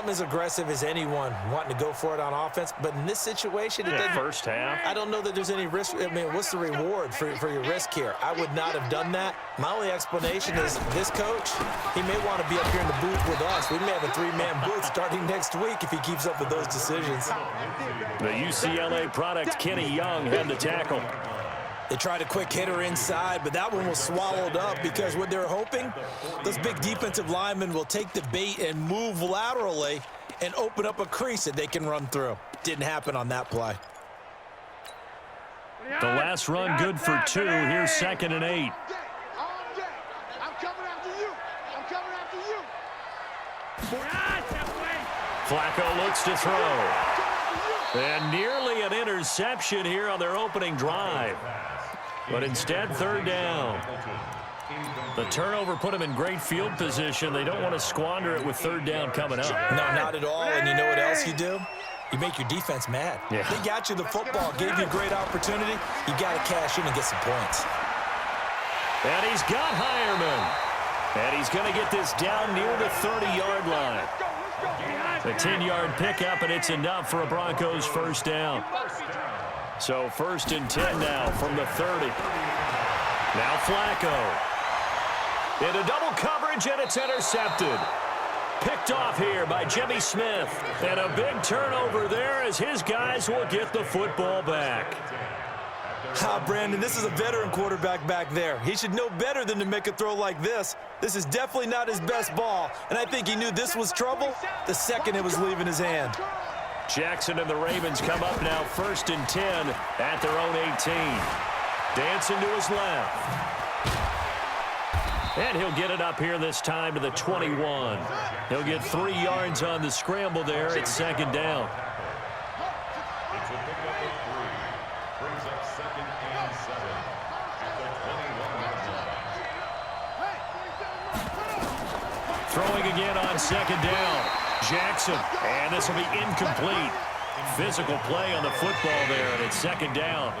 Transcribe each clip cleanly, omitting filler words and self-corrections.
I'm as aggressive as anyone wanting to go for it on offense, but in this situation, it doesn't. First half. I don't know that there's any risk. I mean, what's the reward for your risk here? I would not have done that. My only explanation is this coach, he may want to be up here in the booth with us. We may have a three-man booth starting next week if he keeps up with those decisions. The UCLA product, Kenny Young, had the tackle. They tried a quick hitter inside, but that one was swallowed up because what they're hoping, those big defensive linemen will take the bait and move laterally and open up a crease that they can run through. Didn't happen on that play. The last run good for 2. Here's 2nd and 8. Flacco looks to throw. And nearly an interception here on their opening drive. But instead, 3rd down. The turnover put them in great field position. They don't want to squander it with 3rd down coming up. No, not at all. And you know what else you do? You make your defense mad. Yeah. They got you the football, gave you a great opportunity. You got to cash in and get some points. And he's got Hireman. And he's going to get this down near the 30-yard line. A 10-yard pickup, and it's enough for a Broncos 1st down. So 1st and 10 now from the 30. Now Flacco. Into double coverage, and it's intercepted. Picked off here by Jimmy Smith. And a big turnover there as his guys will get the football back. Brandon, this is a veteran quarterback back there. He should know better than to make a throw like this. This is definitely not his best ball, and I think he knew this was trouble the second it was leaving his hand. Jackson and the Ravens come up now 1st and 10 at their own 18. Dancing to his left. And he'll get it up here this time to the 21. He'll get 3 yards on the scramble there. It's 2nd down. Throwing again on 2nd down. Jackson, and this will be incomplete. Physical play on the football there, and it's 2nd down.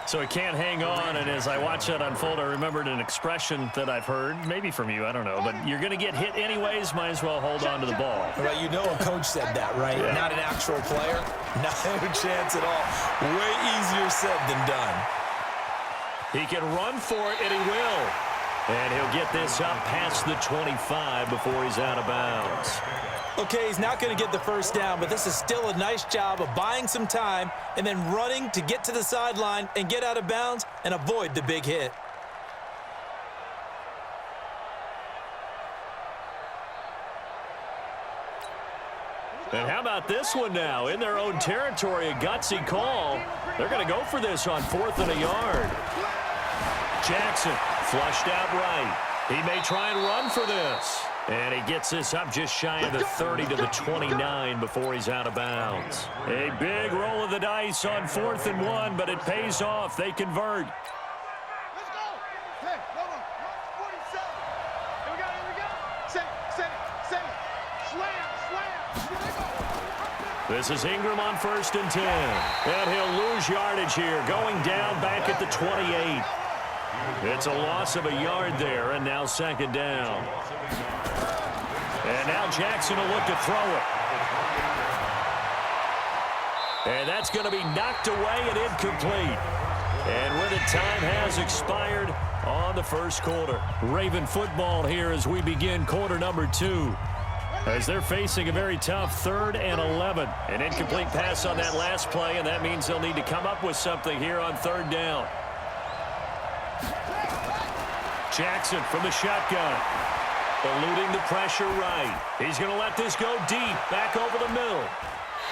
So he can't hang on, and as I watch that unfold, I remembered an expression that I've heard, maybe from you, I don't know, but you're going to get hit anyways, might as well hold on to the ball. Well, you know a coach said that, right? Yeah. Not an actual player. No chance at all. Way easier said than done. He can run for it, and he will. And he'll get this up past the 25 before he's out of bounds. Okay, he's not going to get the 1st down, but this is still a nice job of buying some time and then running to get to the sideline and get out of bounds and avoid the big hit. And how about this one now? In their own territory, a gutsy call. They're going to go for this on 4th and a yard. Jackson flushed out right. He may try and run for this. And he gets this up just shy of the 30 to the 29 before he's out of bounds. A big roll of the dice on 4th and 1, but it pays off. They convert. Let's go. Hey, hold on. 47. Here we go. Set it. Slam. This is Ingram on 1st and 10. And he'll lose yardage here, going down back at the 28. It's a loss of a yard there, and now 2nd down. And now Jackson will look to throw it. And that's going to be knocked away and incomplete. And with it, time has expired on the 1st quarter. Raven football here as we begin quarter number 2. As they're facing a very tough 3rd and 11. An incomplete pass on that last play, and that means they'll need to come up with something here on 3rd down. Jackson from the shotgun. Eluding the pressure right. He's going to let this go deep. Back over the middle.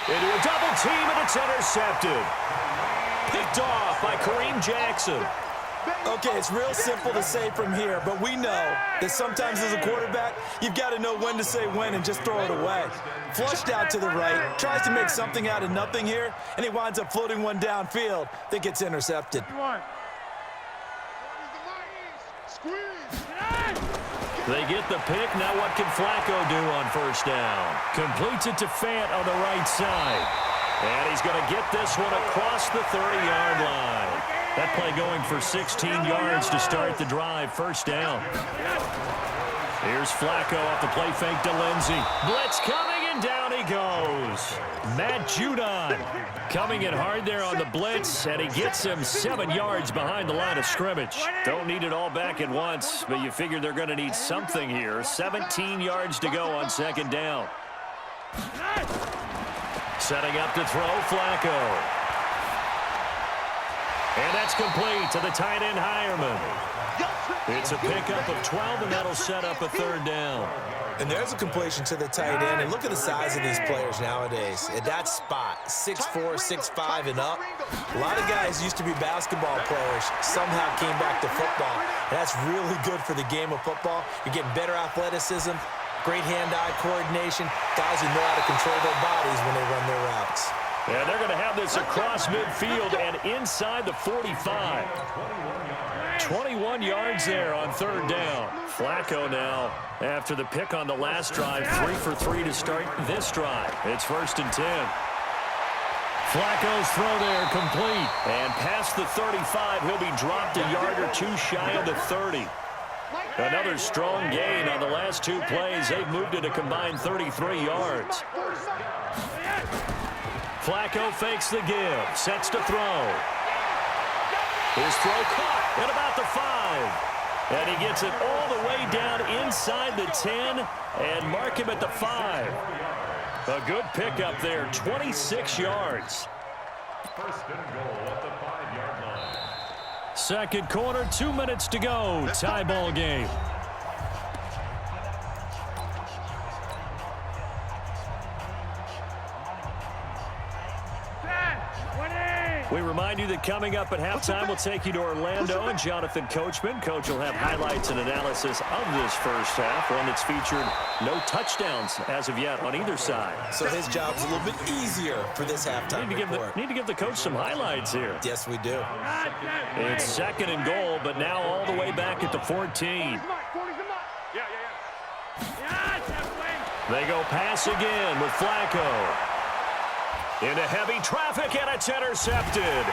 Into a double team, and it's intercepted. Picked off by Kareem Jackson. Okay, it's real simple to say from here, but we know that sometimes as a quarterback, you've got to know when to say when and just throw it away. Flushed out to the right, tries to make something out of nothing here, and he winds up floating one downfield that gets intercepted. They get the pick. Now what can Flacco do on 1st down? Completes it to Fant on the right side. And he's going to get this one across the 30-yard line. That play going for 16 yards to start the drive. 1st down. Here's Flacco off the play fake to Lindsey. Blitz coming, and down he goes. Matt Judon coming in hard there on the blitz, and he gets him 7 yards behind the line of scrimmage. Don't need it all back at once, but you figure they're going to need something here. 17 yards to go on second down. Setting up to throw, Flacco. And that's complete to the tight end, Hireman. It's a pickup of 12, and that'll set up a third down. And there's a completion to the tight end. And look at the size of these players nowadays. At that spot, 6'4", 6'5", and up. A lot of guys used to be basketball players, somehow came back to football. And that's really good for the game of football. You're getting better athleticism, great hand-eye coordination, guys who know how to control their bodies when they run their routes. And they're going to have this across midfield and inside the 45. 21 yards there on third down. Flacco now, after the pick on the last drive, 3 for 3 to start this drive. It's 1st and 10. Flacco's throw there complete. And past the 35, he'll be dropped a yard or two shy of the 30. Another strong gain on the last 2 plays. They've moved it a combined 33 yards. Flacco fakes the give, sets to throw. His throw caught at about the 5. And he gets it all the way down inside the 10 and mark him at the 5. A good pickup there, 26 yards. First and goal at the 5-yard line. Second quarter, 2 minutes to go. Tie ball game. We remind you that coming up at halftime, we'll take you to Orlando and Jonathan Coachman. Coach will have highlights and analysis of this first half, one that's featured no touchdowns as of yet on either side. So his job's a little bit easier for this halftime report. Need to give the coach some highlights here. Yes, we do. It's second and goal, but now all the way back at the 14. They go pass again with Flacco. Into heavy traffic, and it's intercepted.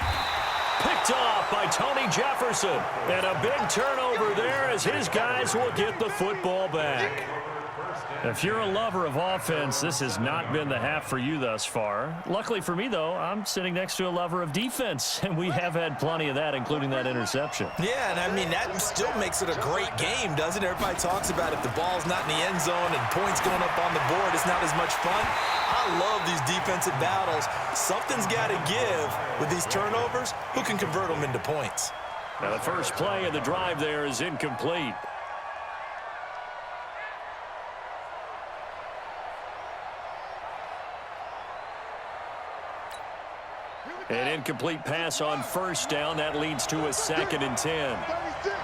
Picked off by Tony Jefferson. And a big turnover there as his guys will get the football back. If you're a lover of offense, this has not been the half for you thus far. Luckily for me, though, I'm sitting next to a lover of defense, and we have had plenty of that, including that interception. Yeah, and I mean, that still makes it a great game, doesn't it? Everybody talks about if the ball's not in the end zone and points going up on the board, it's not as much fun. I love these defensive battles. Something's got to give with these turnovers. Who can convert them into points? Now, the first play of the drive there is incomplete. An incomplete pass on first down. That leads to a 2nd and 10. 36.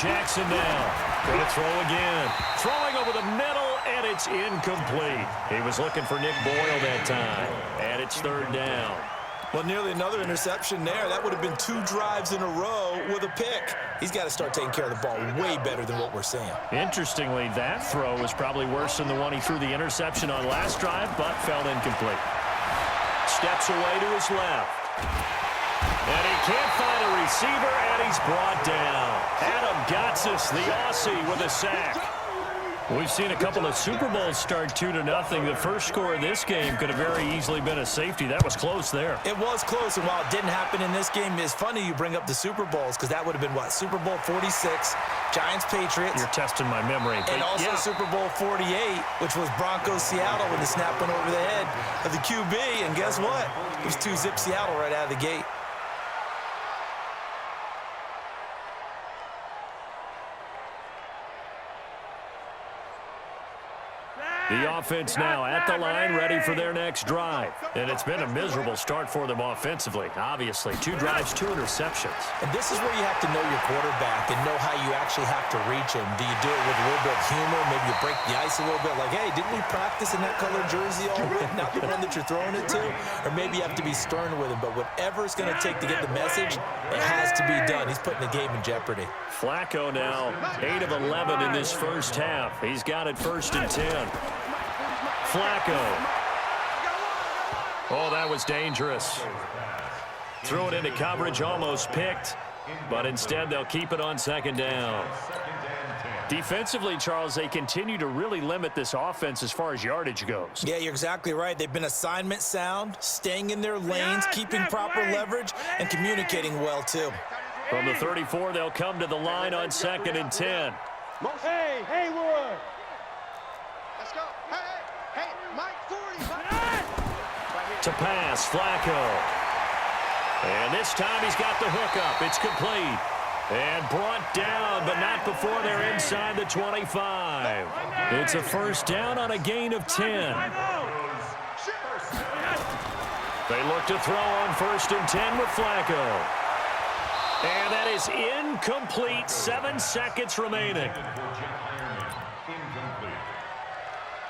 Jackson now. Going to throw again. Throwing over the middle, and it's incomplete. He was looking for Nick Boyle that time. And it's 3rd down. Well, nearly another interception there. That would have been 2 drives in a row with a pick. He's got to start taking care of the ball way better than what we're seeing. Interestingly, that throw was probably worse than the one he threw the interception on last drive, but fell incomplete. Steps away to his left. And he can't find a receiver, and he's brought down. Adam Gotsis, the Aussie, with a sack. We've seen a couple of Super Bowls start 2-0. The first score of this game could have very easily been a safety. That was close there. It was close, and while it didn't happen in this game, it's funny you bring up the Super Bowls because that would have been, what, Super Bowl 46, Giants-Patriots. You're testing my memory. And also Super Bowl 48, which was Broncos-Seattle when the snap went over the head of the QB. And guess what? It was 2-zip Seattle right out of the gate. The offense now at the line, ready for their next drive. And it's been a miserable start for them offensively. Obviously, 2 drives, 2 interceptions. And this is where you have to know your quarterback and know how you actually have to reach him. Do you do it with a little bit of humor? Maybe you break the ice a little bit like, hey, didn't we practice in that color jersey all week? Not the one that you're throwing it to? Or maybe you have to be stern with him. But whatever it's going to take to get the message, it has to be done. He's putting the game in jeopardy. Flacco now 8 of 11 in this first half. He's got it 1st and 10. Flacco. Oh, that was dangerous. Threw it into coverage, almost picked. But instead, they'll keep it on second down. Defensively, Charles, they continue to really limit this offense as far as yardage goes. Yeah, you're exactly right. They've been assignment sound, staying in their lanes, keeping proper leverage, and communicating well, too. From the 34, they'll come to the line on 2nd and 10. Hey, Leroy. Let's go. Hey, Mike 40. To pass, Flacco. And this time he's got the hook up. It's complete. And brought down, but not before they're inside the 25. It's a first down on a gain of 10. They look to throw on 1st and 10 with Flacco. And that is incomplete. 7 seconds remaining. Incomplete.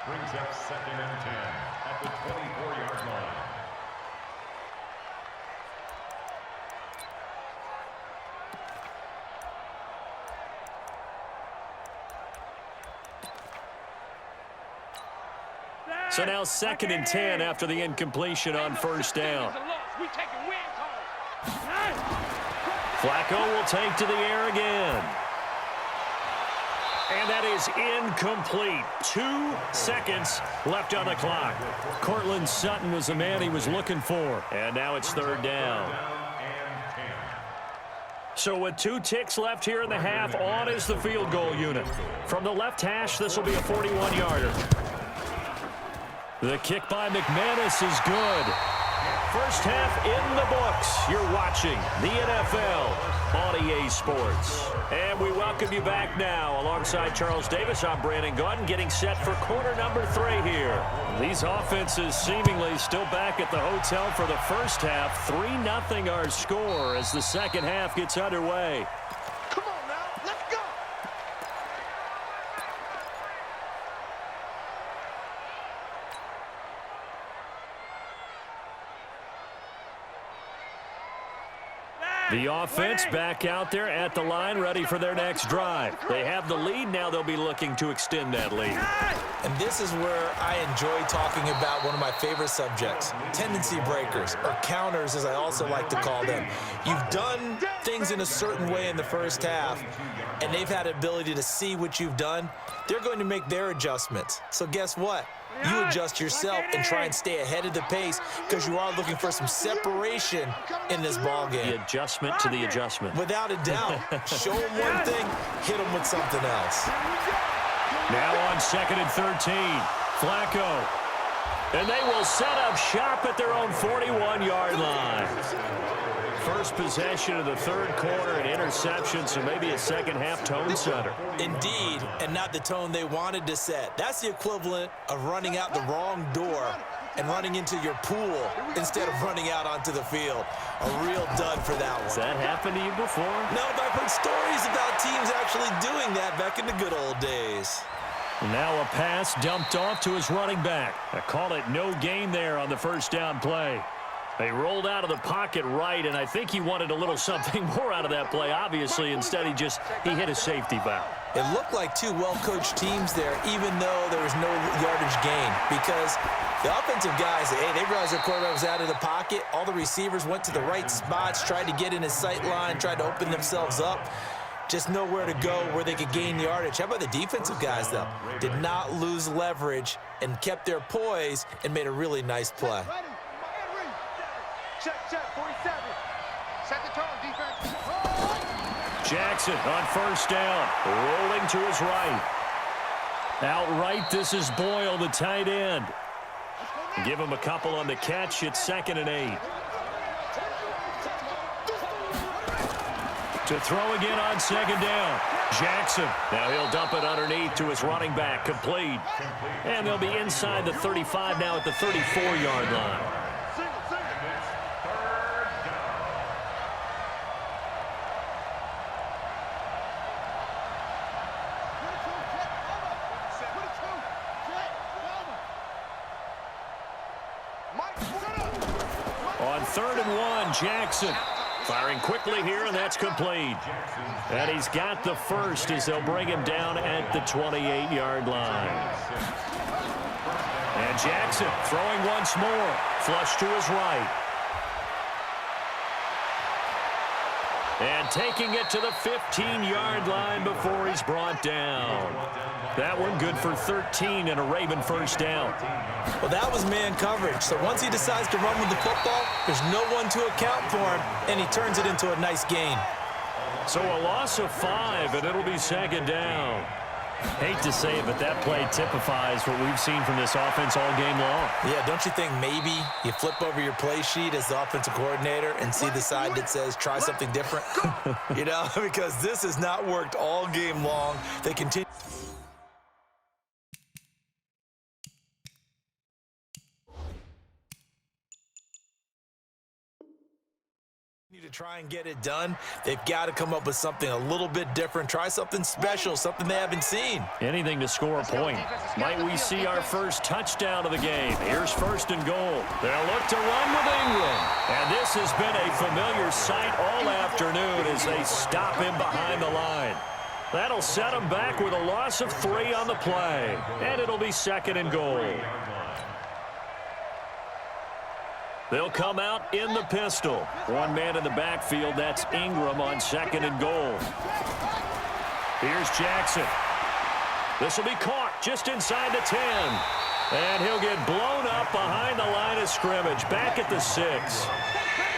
Brings up 2nd and 10 at the 24-yard line. So now 2nd and 10 after the incompletion on 1st down. Flacco will take to the air again. And that is incomplete. 2 seconds left on the clock. Cortland Sutton was the man he was looking for. And now it's 3rd down. So with 2 ticks left here in the half, on is the field goal unit. From the left hash, this will be a 41-yarder. The kick by McManus is good. First half in the books. You're watching the NFL on EA Sports. And we welcome you back now. Alongside Charles Davis, I'm Brandon Gaudin, getting set for quarter number 3 here. These offenses seemingly still back at the hotel for the first half. 3-0 our score as the second half gets underway. Come on now, let's go. The offense back out there at the line, ready for their next drive. They have the lead. Now they'll be looking to extend that lead. And this is where I enjoy talking about one of my favorite subjects, tendency breakers, or counters as I also like to call them. You've done things in a certain way in the first half, and they've had the ability to see what you've done. They're going to make their adjustments. So guess what? You adjust yourself and try and stay ahead of the pace because you are looking for some separation in this ball game. The adjustment to the adjustment. Without a doubt. Show them one thing, hit them with something else. Now on 2nd and 13, Flacco. And they will set up shop at their own 41-yard line. First possession of the 3rd quarter, an interception, so maybe a second half tone setter. Indeed, and not the tone they wanted to set. That's the equivalent of running out the wrong door and running into your pool instead of running out onto the field. A real dud for that one. Has that happened to you before? No, but I've heard stories about teams actually doing that back in the good old days. Now a pass dumped off to his running back. I call it no gain there on the first down play. They rolled out of the pocket right, and I think he wanted a little something more out of that play. Obviously, instead he hit a safety valve. It looked like 2 well-coached teams there, even though there was no yardage gain, because the offensive guys, they realized their quarterback was out of the pocket. All the receivers went to the right spots, tried to get in his sight line, tried to open themselves up. Just nowhere to go where they could gain yardage. How about the defensive guys, though? Did not lose leverage and kept their poise and made a really nice play. Check, 47. Set the tone, defense. Jackson on first down, rolling to his right. Outright, this is Boyle, the tight end. Give him a couple on the catch. It's 2nd and 8. To throw again on 2nd down. Jackson. Now he'll dump it underneath to his running back. Complete. And they'll be inside the 35 now at the 34-yard line. On 3rd and 1, Jackson. Firing quickly here, and that's complete. And he's got the first as they'll bring him down at the 28-yard line. And Jackson throwing once more. Flush to his right. And And taking it to the 15-yard line before he's brought down. That one good for 13 and a Raven first down. Well, that was man coverage. So once he decides to run with the football, there's no one to account for him, and he turns it into a nice gain. So a loss of 5, and it'll be second down. Hate to say it, but that play typifies what we've seen from this offense all game long. Yeah, don't you think maybe you flip over your play sheet as the offensive coordinator and see the side that says try something different? You know, because this has not worked all game long. They continue to try and get it done. They've got to come up with something a little bit different. Try something special, something they haven't seen. Anything to score a point. Might we see our first touchdown of the game? Here's first and goal. They'll look to run with Ingram. And this has been a familiar sight all afternoon as they stop him behind the line. That'll set him back with a loss of 3 on the play. And it'll be second and goal. They'll come out in the pistol. One man in the backfield, that's Ingram on second and goal. Here's Jackson. This will be caught just inside the 10. And he'll get blown up behind the line of scrimmage, back at the 6.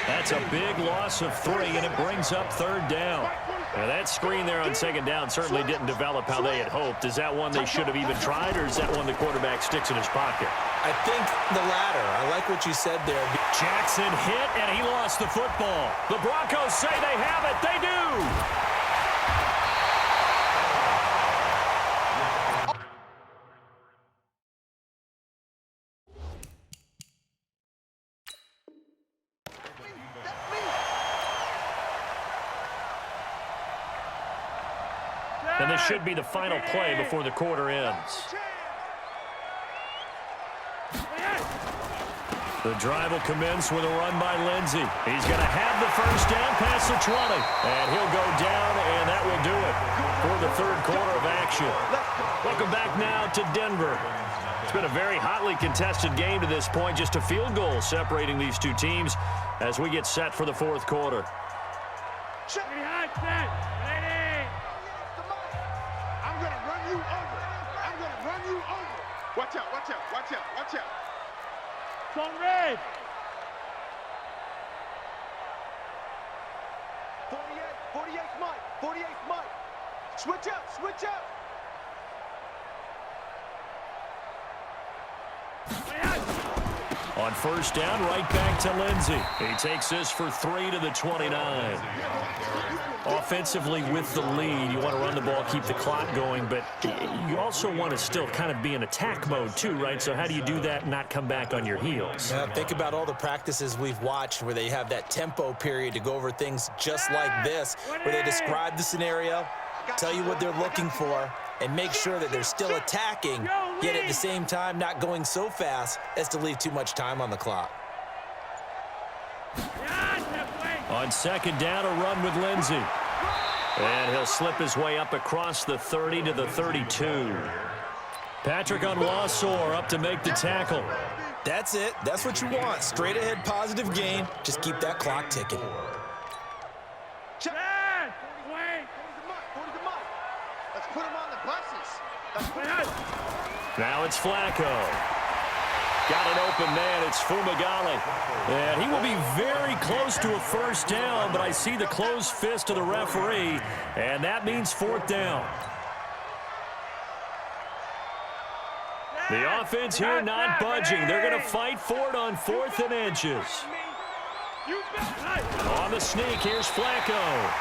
That's a big loss of 3, and it brings up third down. Now, that screen there on second down certainly didn't develop how they had hoped. Is that one they should have even tried, or is that one the quarterback sticks in his pocket? I think the latter. I like what you said there. Jackson hit, and he lost the football. The Broncos say they have it. They do. And this should be the final play before the quarter ends. The drive will commence with a run by Lindsey. He's going to have the first down past the 20. And he'll go down, and that will do it for the third quarter of action. Welcome back now to Denver. It's been a very hotly contested game to this point. Just a field goal separating these two teams as we get set for the fourth quarter. I'm going to run you over. I'm going to run you over. Watch out, watch out, watch out, watch out. On red. 48 Mike, 48 Mike. Switch up, switch up. On first down, right back to Lindsey. He takes this for 3 to the 29. Offensively with the lead, you want to run the ball, keep the clock going, but you also want to still kind of be in attack mode too, right? So how do you do that and not come back on your heels? Think about all the practices we've watched where they have that tempo period to go over things just like this, where they describe the scenario, tell you what they're looking for, and make sure that they're still attacking, yet at the same time not going so fast as to leave too much time on the clock. On second down, a run with Lindsey. And he'll slip his way up across the 30 to the 32. Patrick Onwuasor up to make the tackle. That's it. That's what you want. Straight ahead positive gain. Just keep that clock ticking. Let's put him on the buses. Now it's Flacco. Got an open man. It's Fumagalli. And he will be very close to a first down, but I see the closed fist of the referee, and that means fourth down. The offense here not budging. They're going to fight for it on 4th and inches. On the sneak, here's Flacco.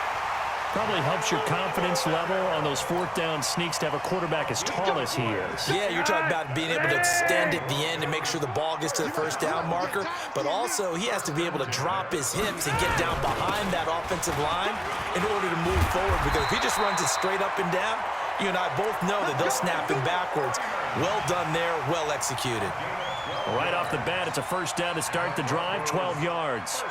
Probably helps your confidence level on those fourth down sneaks to have a quarterback as tall as he is. Yeah, you're talking about being able to extend at the end and make sure the ball gets to the first down marker, but also he has to be able to drop his hips and get down behind that offensive line in order to move forward, because if he just runs it straight up and down, you and I both know that they'll snap him backwards. Well done there, well executed. Right off the bat, it's a first down to start the drive, 12 yards.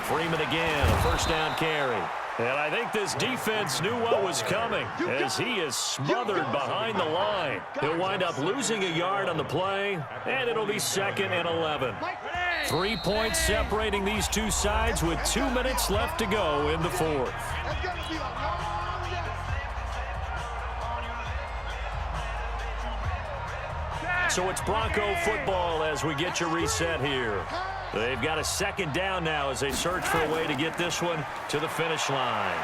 Freeman again, a first down carry. And I think this defense knew what was coming as he is smothered behind the line. He'll wind up losing a yard on the play, and it'll be 2nd and 11. 3 points separating these two sides with 2 minutes left to go in the fourth. So it's Bronco football as we get you reset here. They've got a 2nd down now as they search for a way to get this one to the finish line.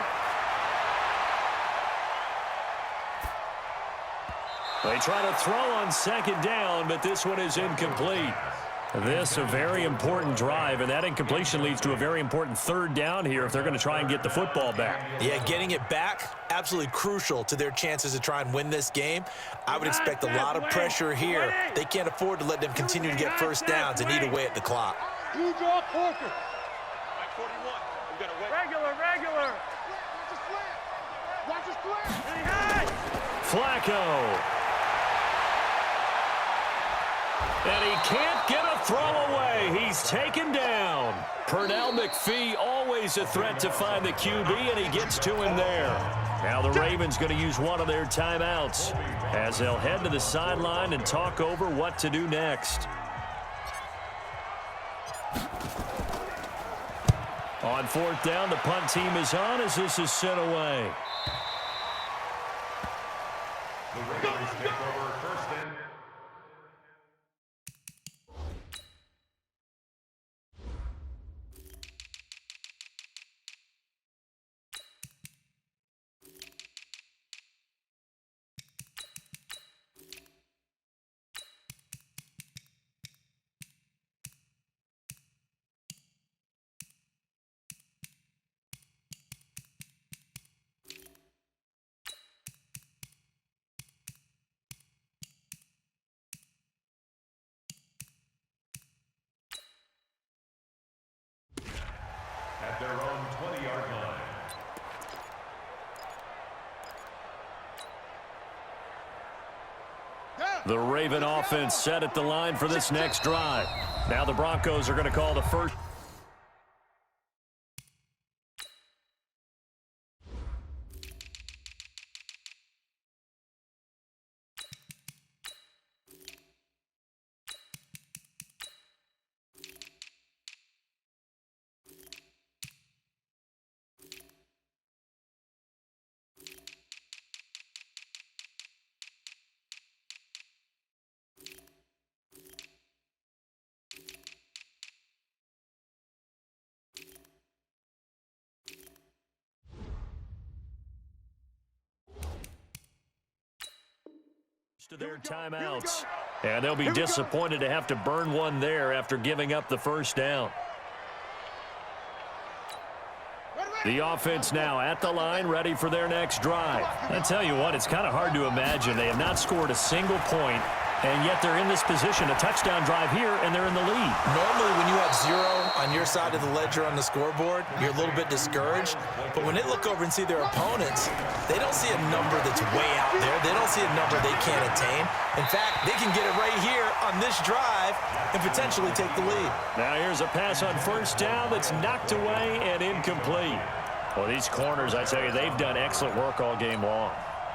They try to throw on 2nd down, but this one is incomplete. This a very important drive, and that incompletion leads to a very important 3rd down here if they're going to try and get the football back. Yeah, getting it back, absolutely crucial to their chances to try and win this game. I would expect a lot of pressure here. They can't afford to let them continue to get 1st downs and eat away at the clock. You draw corker. 41. We got to wait. Regular. Watch his slant. Flacco. And he can't get a throw away. He's taken down. Pernell McPhee, always a threat to find the QB, and he gets to him there. Now the Ravens going to use one of their timeouts as they'll head to the sideline and talk over what to do next. On 4th down, the punt team is on as this is sent away. The Ravens take over 1st and at their own 20-yard line. The Raven offense set at the line for this next drive. Now the Broncos are going to call the first. To their timeouts, and they'll be disappointed to have to burn one there after giving up the 1st down. The offense now at the line, ready for their next drive. I tell you what, it's kind of hard to imagine. They have not scored a single point, and yet they're in this position, a touchdown drive here, and they're in the lead. Normally, when you have 0 on your side of the ledger on the scoreboard, you're a little bit discouraged. But when they look over and see their opponents, they don't see a number that's way out there. They don't see a number they can't attain. In fact, they can get it right here on this drive and potentially take the lead. Now here's a pass on 1st down that's knocked away and incomplete. Well, these corners, I tell you, they've done excellent work all game long.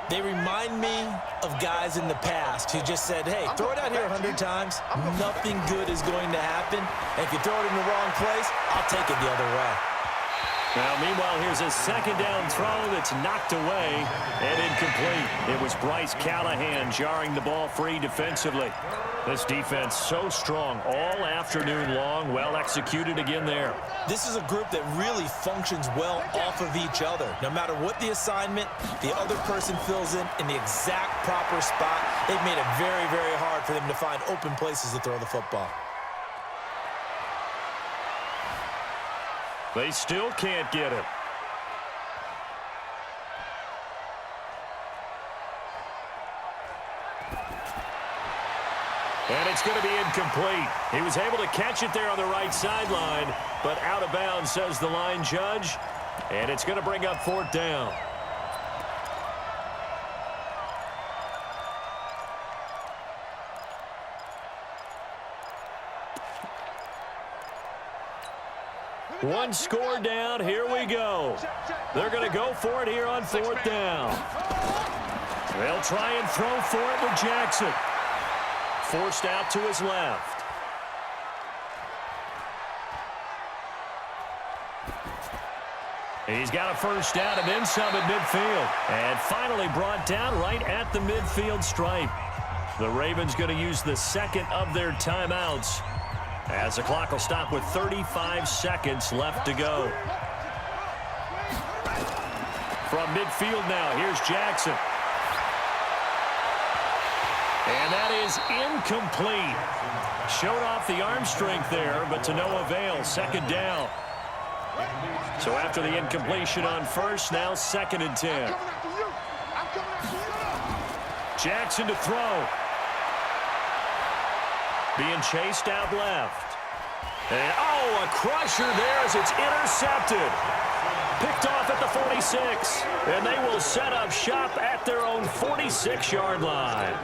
They remind me of guys in the past who just said, hey, throw it out here 100 times. Nothing good is going to happen. And if you throw it in the wrong place, I'll take it the other way. Now, meanwhile, here's a 2nd down throw that's knocked away and incomplete. It was Bryce Callahan jarring the ball free defensively. This defense so strong all afternoon long, well executed again there. This is a group that really functions well off of each other. No matter what the assignment, the other person fills in the exact proper spot. They've made it very, very hard for them to find open places to throw the football. They still can't get it. And it's going to be incomplete. He was able to catch it there on the right sideline, but out of bounds, says the line judge. And it's going to bring up 4th down. One score down. Here we go. They're going to go for it here on 4th down. They'll try and throw for it with Jackson. Forced out to his left. He's got a first down and then some at midfield. And finally brought down right at the midfield stripe. The Ravens going to use the second of their timeouts as the clock will stop with 35 seconds left to go. From midfield now, here's Jackson. And that is incomplete. Showed off the arm strength there, but to no avail. Second down. So after the incompletion on first, now 2nd and 10. Jackson to throw. Being chased out left. And, oh, a crusher there as it's intercepted. Picked off at the 46. And they will set up shop at their own 46-yard line.